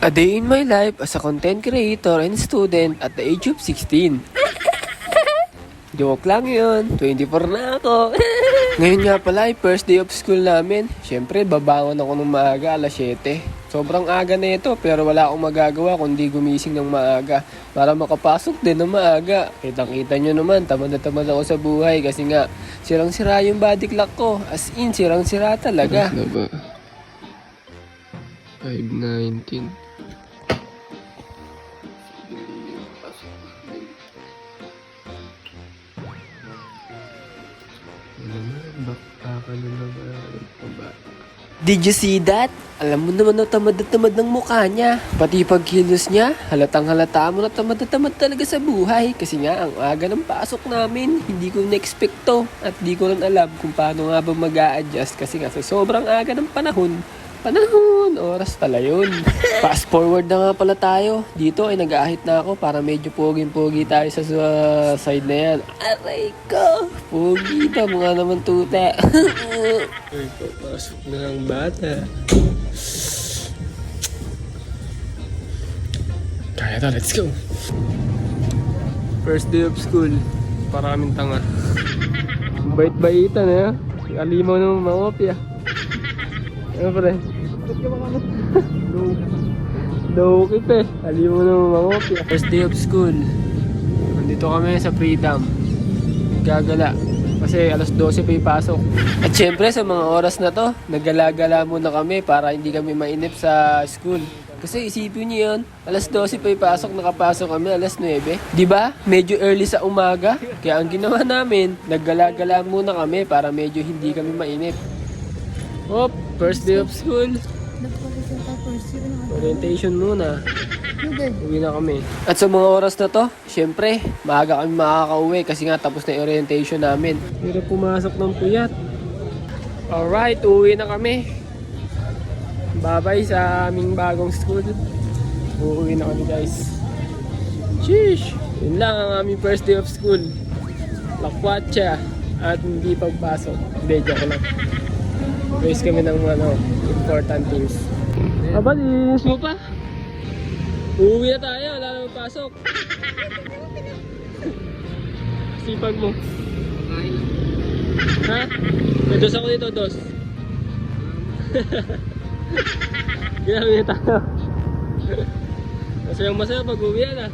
A day in my life as a content creator and student at the age of 16. Joke lang yun, 24 na ako. Ngayon nga pala ay first day of school namin. Siyempre, babangon ako ng maaga, alas 7. Sobrang aga na ito, pero wala akong magagawa kundi gumising ng maaga para makapasok din ng maaga. Kitang-kita nyo naman, tamad na tamad ako sa buhay kasi nga sirang-sira yung body clock ko. As in, sirang-sira talaga. Na ba? 5:19. Did you see that? Alam mo naman na tamad ng mukha niya. Pati pagkilos niya, halatang halata mo na tamad talaga sa buhay. Kasi nga, ang aga ng pasok namin, hindi ko na-expect to. At di ko rin alam kung paano nga ba mag-a-adjust. Kasi nga, sa sobrang aga ng panahon, oras pala yun. Fast forward na nga pala tayo. Dito ay nag-aahit na ako para medyo pogi tayo sa side na yan. Aray ko! Pogi pa, mga naman tuta. Ay, papasok na ang bata. Kaya to, let's go! First day of school. Para kaming tanga. Bait-baitan eh. Alimaw ng mga opya. Ano pre? Low kip eh. Alimaw ng mga opya. First day of school. Nandito kami sa Freedom. Gagala. Kasi alas 12 pa ipasok. At syempre sa mga oras na to, naggala-gala muna kami para hindi kami mainip sa school. Kasi isipin niyo yun, alas 12 pa ipasok, nakapasok kami alas 9. Diba? Medyo early sa umaga. Kaya ang ginawa namin, naggala-gala muna kami para medyo hindi kami mainip. Hop, first day of school. Orientation muna. Uwi na kami. At sa mga oras na to, syempre, maaga kami makakauwi kasi nga tapos na yung orientation namin. Pero pumasok ng puyat. Alright, uwi na kami. Bye-bye sa aming bagong school. Uuwi na kami guys. Sheesh! Yun lang ang aming first day of school. Lakwatsa at hindi pagpasok. Hindi, joke lang. Raise kami ng important things. Aba, linis mo pa. Uuwi na tayo, wala na magpasok. Sipag mo. Ha? May dos ako dito, dos. Ginamit tayo. Masayang masaya pag uwi na.